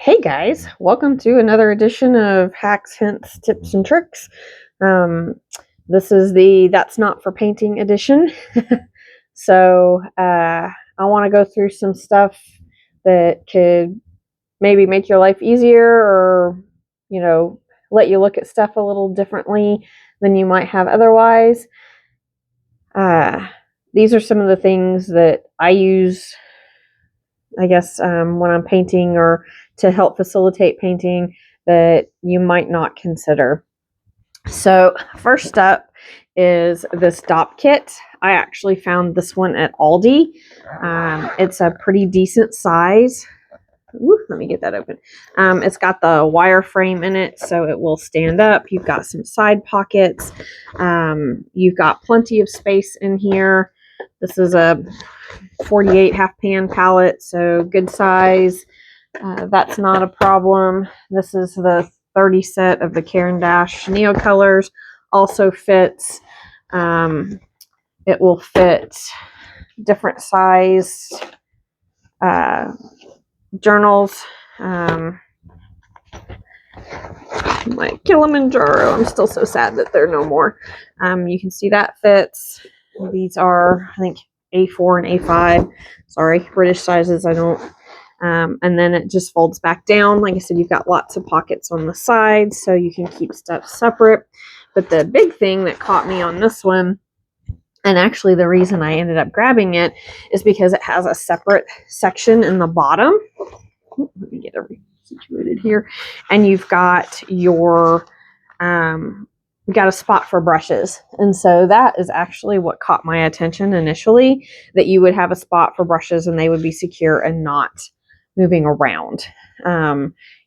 Hey guys, welcome to another edition of Hacks, Hints, Tips, and Tricks. This is the That's Not for Painting edition. So I want to go through some stuff that could maybe make your life easier or, let you look at stuff a little differently than you might have otherwise. These are some of the things that I use, I guess, when I'm painting or to help facilitate painting that you might not consider. So first up is this dop kit. I actually found this one at Aldi. It's a pretty decent size. Ooh, let me get that open. It's got the wire frame in it, so it will stand up. You've got some side pockets. You've got plenty of space in here. This is a 48 half pan palette, so good size. That's not a problem. This is the 30 set of the Caran d'Ache Neo colors. Also fits. It will fit different size journals. My Kilimanjaro, I'm still so sad that they're no more. You can see that fits. These are, I think, A4 and A5. Sorry, British sizes, I don't. And then it just folds back down. Like I said, you've got lots of pockets on the sides, so you can keep stuff separate. But the big thing that caught me on this one, and actually the reason I ended up grabbing it, is because it has a separate section in the bottom. Let me get everything situated here. And you've got your, you've got a spot for brushes. And so that is actually what caught my attention initially, that you would have a spot for brushes and they would be secure and not moving around.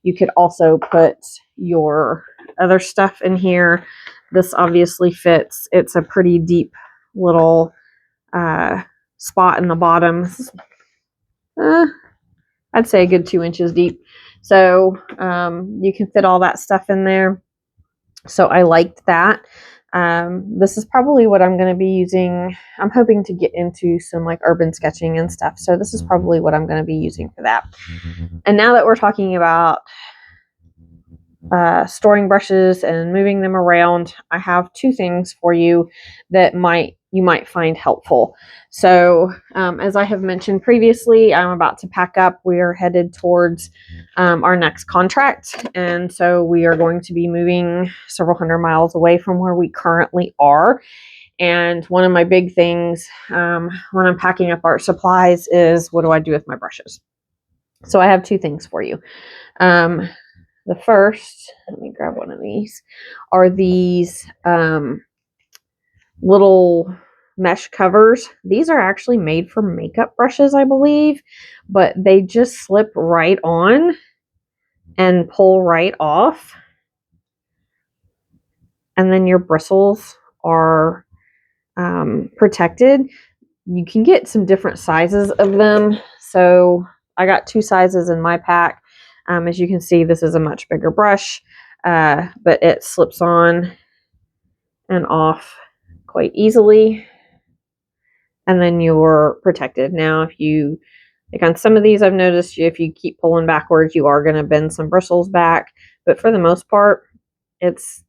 You could also put your other stuff in here. This obviously fits. It's a pretty deep little spot in the bottom. I'd say a good 2 inches deep. So you can fit all that stuff in there. So I liked that. This is probably what I'm going to be using. I'm hoping to get into some like urban sketching and stuff. So this is probably what I'm going to be using for that. And now that we're talking about storing brushes and moving them around, I have two things for you that you might find helpful. So as I have mentioned previously, I'm about to pack up. We are headed towards our next contract, and so we are going to be moving several hundred miles away from where we currently are. And one of my big things when I'm packing up art supplies is, what do I do with my brushes? So I have two things for you. The first, let me grab one of these, are these little mesh covers. These are actually made for makeup brushes, I believe, but they just slip right on and pull right off. And then your bristles are protected. You can get some different sizes of them. So I got two sizes in my pack. As you can see, this is a much bigger brush, but it slips on and off quite easily. And then you're protected. Now, if you, like on some of these, I've noticed if you keep pulling backwards, you are going to bend some bristles back. But for the most part, it's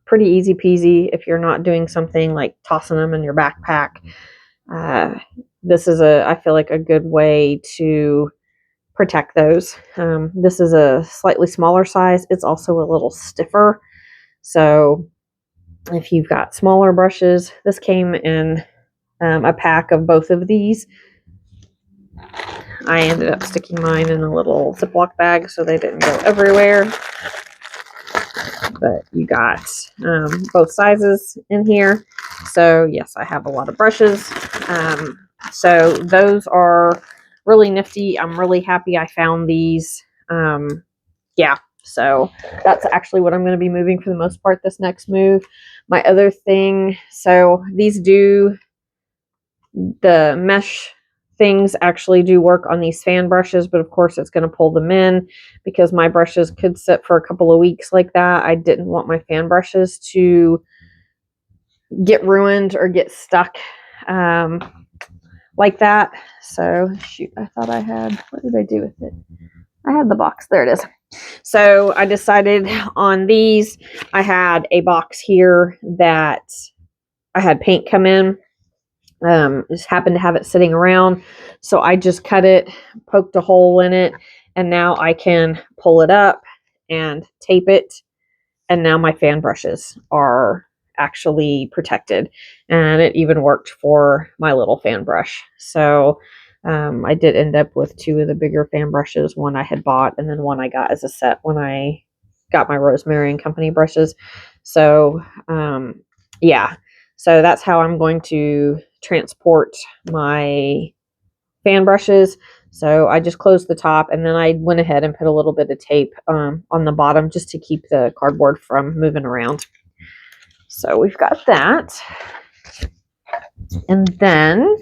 pretty easy peasy if you're not doing something like tossing them in your backpack. This is I feel like a good way to protect those. This is a slightly smaller size. It's also a little stiffer. So if you've got smaller brushes, this came in a pack of both of these. I ended up sticking mine in a little Ziploc bag so they didn't go everywhere. But you got both sizes in here. So yes, I have a lot of brushes. So those are really nifty. I'm really happy I found these. Yeah, so that's actually what I'm going to be moving for the most part this next move. My other thing, so these the mesh things actually do work on these fan brushes, but of course it's going to pull them in because my brushes could sit for a couple of weeks like that. I didn't want my fan brushes to get ruined or get stuck like that. So shoot, I thought I had, what did I do with it? I had the box. There it is. So I decided on these. I had a box here that I had paint come in. Just happened to have it sitting around. So I just cut it, poked a hole in it, and now I can pull it up and tape it. And now my fan brushes are actually protected. And it even worked for my little fan brush. So I did end up with 2 of the bigger fan brushes, one I had bought, and then one I got as a set when I got my Rosemary and Company brushes. So, yeah. So that's how I'm going to transport my fan brushes. So I just closed the top, and then I went ahead and put a little bit of tape on the bottom just to keep the cardboard from moving around. So we've got that. And then,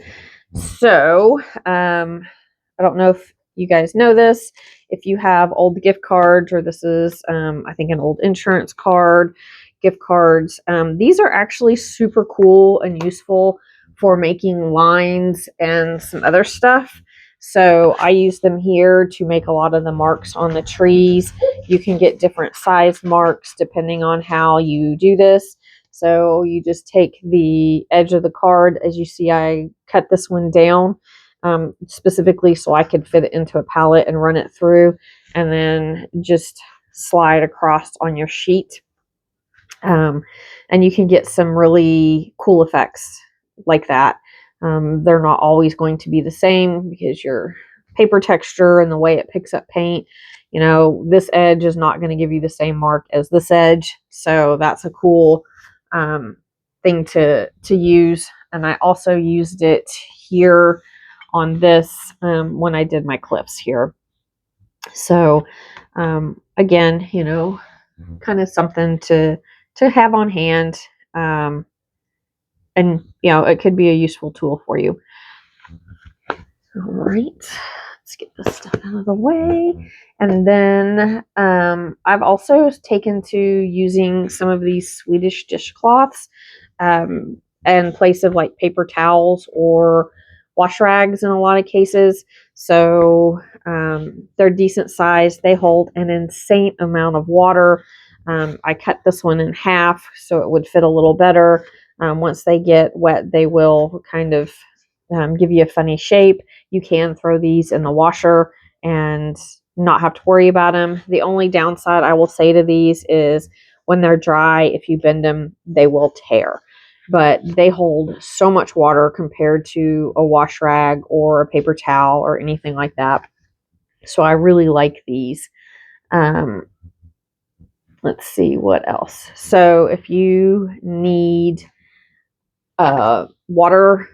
I don't know if you guys know this. If you have old gift cards, or this is, I think, an old insurance card, gift cards, these are actually super cool and useful for making lines and some other stuff. So I use them here to make a lot of the marks on the trees. You can get different size marks depending on how you do this. So you just take the edge of the card. As you see, I cut this one down specifically so I could fit it into a palette and run it through, and then just slide across on your sheet. And you can get some really cool effects like that. They're not always going to be the same because your paper texture and the way it picks up paint, this edge is not going to give you the same mark as this edge. So that's a cool thing to use. And I also used it here on this when I did my clips here. So again, kind of something to have on hand. And it could be a useful tool for you. All right, let's get this stuff out of the way. And then I've also taken to using some of these Swedish dishcloths in place of like paper towels or wash rags in a lot of cases. So they're decent size. They hold an insane amount of water. I cut this one in half so it would fit a little better. Once they get wet, they will kind of give you a funny shape. You can throw these in the washer and not have to worry about them. The only downside I will say to these is when they're dry, if you bend them, they will tear. But they hold so much water compared to a wash rag or a paper towel or anything like that. So I really like these. Let's see what else. So if you need a water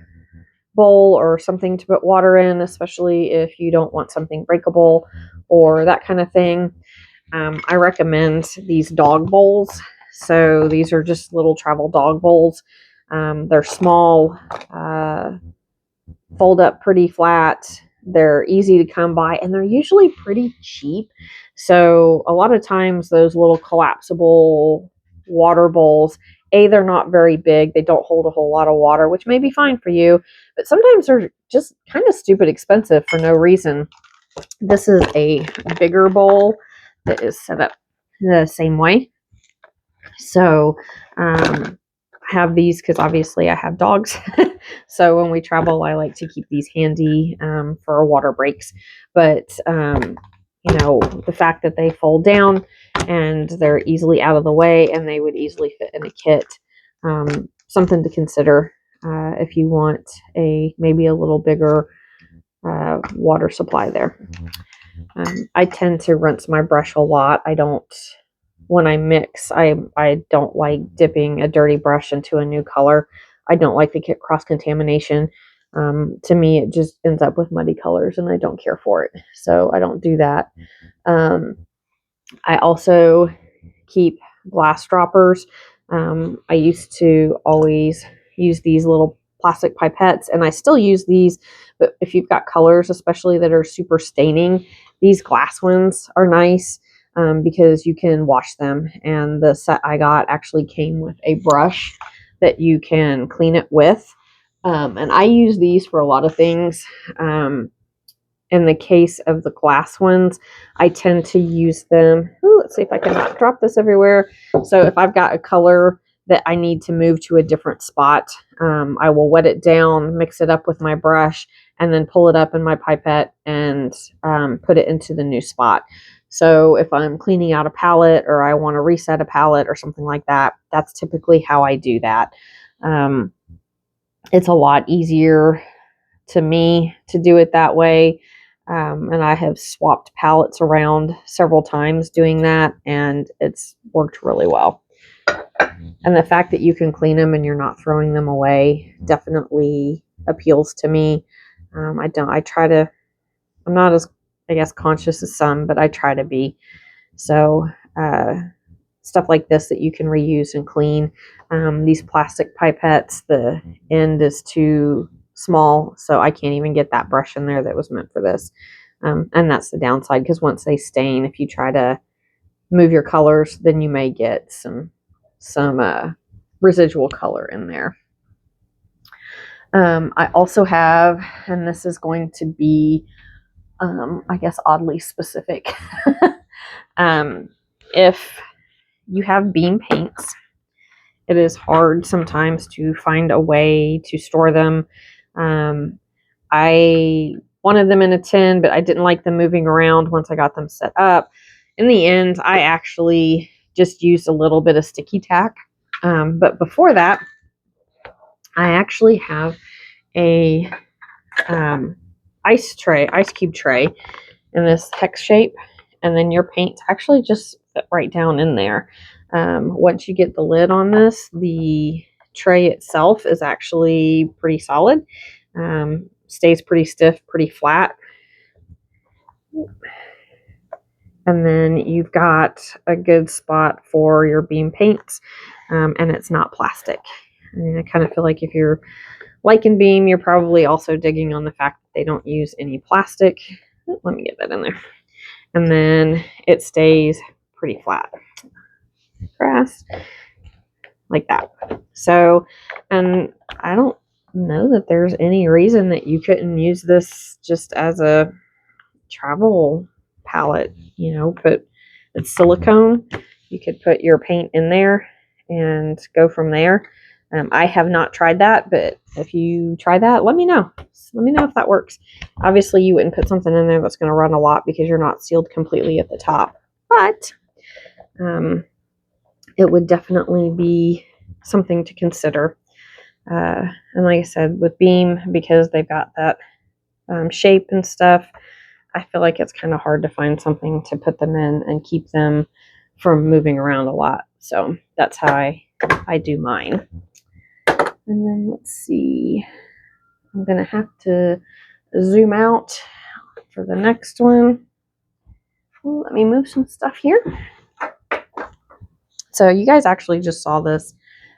bowl or something to put water in, especially if you don't want something breakable or that kind of thing, I recommend these dog bowls. So these are just little travel dog bowls. They're small, fold up pretty flat. They're easy to come by, and they're usually pretty cheap. So a lot of times those little collapsible water bowls, they're not very big. They don't hold a whole lot of water, which may be fine for you, but sometimes they're just kind of stupid expensive for no reason. This is a bigger bowl that is set up the same way. So I have these because obviously I have dogs. So when we travel, I like to keep these handy for our water breaks. But the fact that they fold down and they're easily out of the way and they would easily fit in a kit, something to consider if you want maybe a little bigger water supply there. I tend to rinse my brush a lot. When I mix, I don't like dipping a dirty brush into a new color. I don't like the cross-contamination. To me, it just ends up with muddy colors, and I don't care for it. So I don't do that. I also keep glass droppers. I used to always use these little plastic pipettes, and I still use these, but if you've got colors, especially that are super staining, these glass ones are nice. Because you can wash them, and the set I got actually came with a brush that you can clean it with, and I use these for a lot of things. in the case of the glass ones, I tend to use them. Ooh, let's see if I can not drop this everywhere. So if I've got a color that I need to move to a different spot, I will wet it down, mix it up with my brush, and then pull it up in my pipette and put it into the new spot. So if I'm cleaning out a palette or I want to reset a palette or something like that, that's typically how I do that. It's a lot easier to me to do it that way. And I have swapped palettes around several times doing that, and it's worked really well. And the fact that you can clean them and you're not throwing them away definitely appeals to me. I'm not as, I guess, conscious as some, but I try to be. So, stuff like this that you can reuse and clean. These plastic pipettes, the end is too small, so I can't even get that brush in there that was meant for this. And that's the downside, because once they stain, if you try to move your colors, then you may get some residual color in there. I also have, and this is going to be, I guess, oddly specific. If you have beam paints, it is hard sometimes to find a way to store them. I wanted them in a tin, but I didn't like them moving around once I got them set up. In the end, I actually just used a little bit of sticky tack. But before that, I actually have a ice cube tray in this hex shape, and then your paints actually just fit right down in there. Once you get the lid on this, the tray itself is actually pretty solid. Stays pretty stiff, pretty flat. And then you've got a good spot for your beam paints, and it's not plastic. I mean, I kind of feel like if you're liking Beam, you're probably also digging on the fact that they don't use any plastic. Let me get that in there. And then it stays pretty flat. Grass. Like that. So, and I don't know that there's any reason that you couldn't use this just as a travel palette. You know, it's silicone. You could put your paint in there and go from there. I have not tried that, but if you try that, let me know. Let me know if that works. Obviously, you wouldn't put something in there that's going to run a lot because you're not sealed completely at the top. But it would definitely be something to consider. And like I said, with Beam, because they've got that shape and stuff, I feel like it's kind of hard to find something to put them in and keep them from moving around a lot. So that's how I do mine. And then let's see, I'm going to have to zoom out for the next one. Let me move some stuff here. So you guys actually just saw this,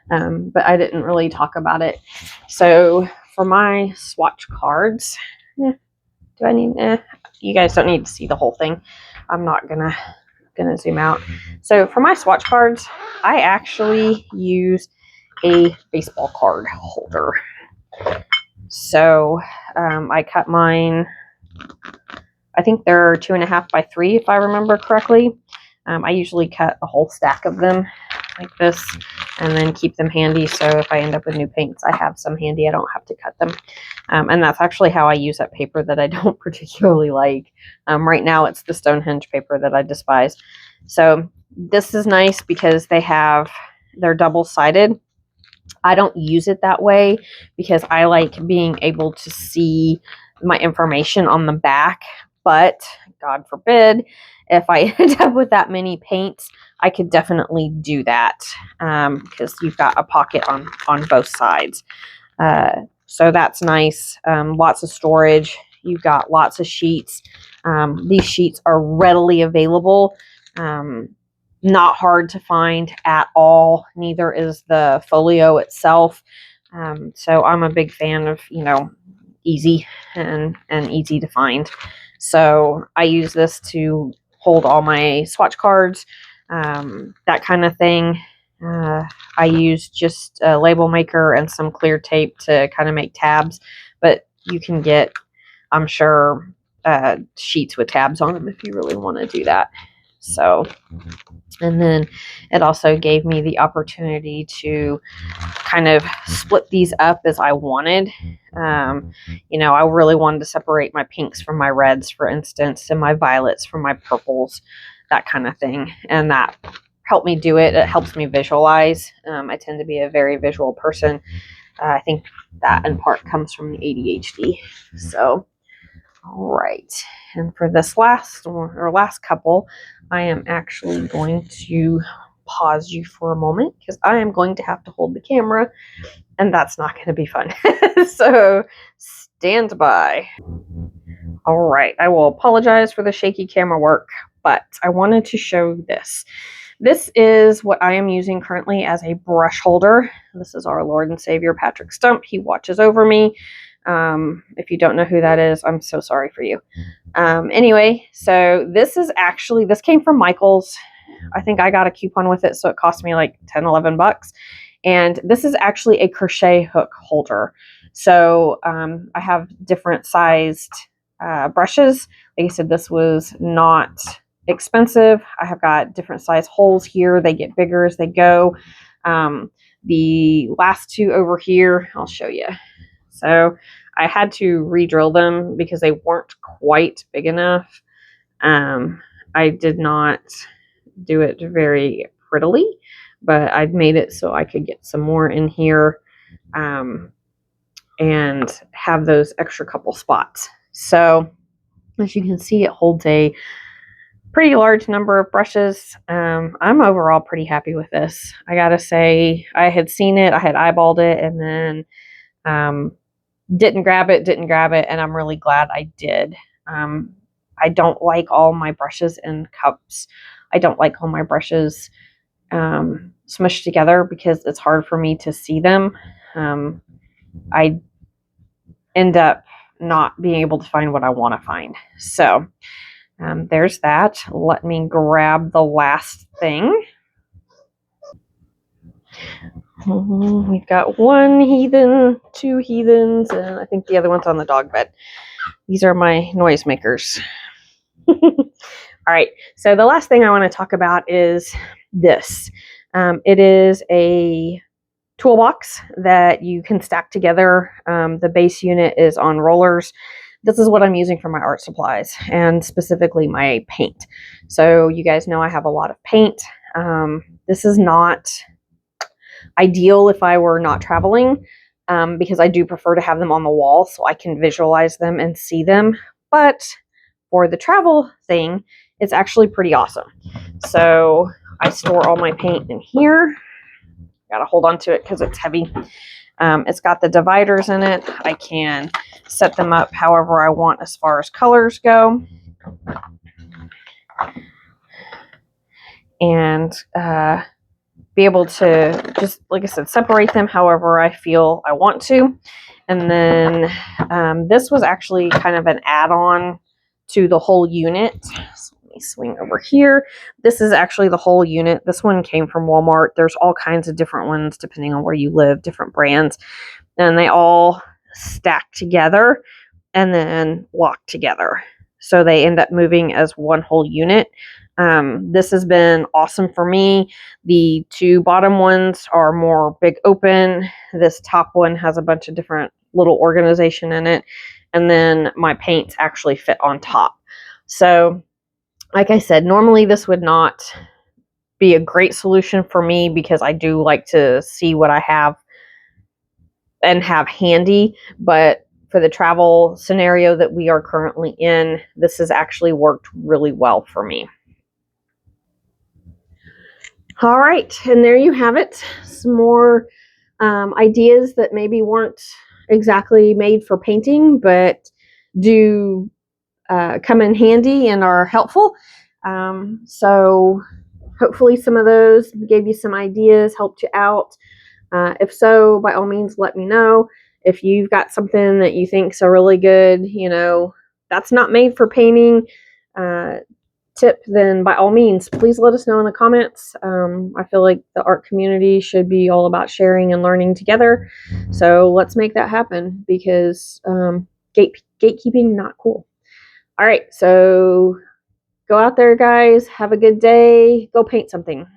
but I didn't really talk about it. So for my swatch cards, you guys don't need to see the whole thing. I'm not gonna zoom out. So for my swatch cards, I actually use a baseball card holder. So I cut mine, I think they're 2.5 by 3 if I remember correctly. I usually cut a whole stack of them like this and then keep them handy, so if I end up with new paints, I have some handy. I don't have to cut them. And that's actually how I use that paper that I don't particularly like. Right now it's the Stonehenge paper that I despise. So this is nice because they're double-sided. I don't use it that way because I like being able to see my information on the back, but God forbid, if I end up with that many paints, I could definitely do that because you've got a pocket on both sides. So that's nice. Lots of storage. You've got lots of sheets. These sheets are readily available. Not hard to find at all. Neither is the folio itself. So I'm a big fan of, easy and easy to find. So I use this to hold all my swatch cards, that kind of thing. I use just a label maker and some clear tape to kind of make tabs, but you can get, I'm sure, sheets with tabs on them if you really want to do that. So, and then it also gave me the opportunity to kind of split these up as I wanted. You know, I really wanted to separate my pinks from my reds, for instance, and my violets from my purples, that kind of thing. And that helped me do it. It helps me visualize. I tend to be a very visual person. I think that in part comes from the ADHD. So, all right. And for this last one, or last couple, I am actually going to pause you for a moment because I am going to have to hold the camera, and that's not going to be fun. So stand by. All right. I will apologize for the shaky camera work, but I wanted to show this. This is what I am using currently as a brush holder. This is our Lord and Savior, Patrick Stump. He watches over me. If you don't know who that is, I'm so sorry for you. Anyway, so this came from Michael's. I think I got a coupon with it, so it cost me like 10, 11 bucks. And this is actually a crochet hook holder. So I have different sized brushes. Like I said, this was not expensive. I have got different size holes here. They get bigger as they go. The last two over here, I'll show you. So I had to re-drill them because they weren't quite big enough. I did not do it very prettily, but I'd made it so I could get some more in here and have those extra couple spots. So as you can see, it holds a pretty large number of brushes. I'm overall pretty happy with this. I gotta say, I had seen it, I had eyeballed it, and then didn't grab it, and I'm really glad I did. I don't like all my brushes in cups. I don't like all my brushes smushed together because it's hard for me to see them. I end up not being able to find what I want to find. So there's that. Let me grab the last thing. We've got one heathen, two heathens, and I think the other one's on the dog bed. These are my noisemakers. All right, so the last thing I want to talk about is this. It is a toolbox that you can stack together. The base unit is on rollers. This is what I'm using for my art supplies and specifically my paint. So you guys know I have a lot of paint. This is not ideal if I were not traveling because I do prefer to have them on the wall so I can visualize them and see them. But for the travel thing, it's actually pretty awesome. So I store all my paint in here. Gotta hold on to it because it's heavy. It's got the dividers in it. I can set them up however I want as far as colors go. And be able to just, like I said, separate them however I feel I want to. And then this was actually kind of an add-on to the whole unit. So let me swing over here. This is actually the whole unit. This one came from Walmart. There's all kinds of different ones depending on where you live, different brands. And they all stack together and then lock together. So they end up moving as one whole unit. This has been awesome for me. The two bottom ones are more big open. This top one has a bunch of different little organization in it. And then my paints actually fit on top. So like I said, normally this would not be a great solution for me because I do like to see what I have and have handy. But for the travel scenario that we are currently in, this has actually worked really well for me. All right, and there you have it. Some more ideas that maybe weren't exactly made for painting, but do come in handy and are helpful. So hopefully some of those gave you some ideas, helped you out. If so, by all means, let me know. If you've got something that you think's a really good, that's not made for painting tip, then by all means, please let us know in the comments. I feel like the art community should be all about sharing and learning together. So let's make that happen because gatekeeping, not cool. All right, so go out there, guys. Have a good day. Go paint something.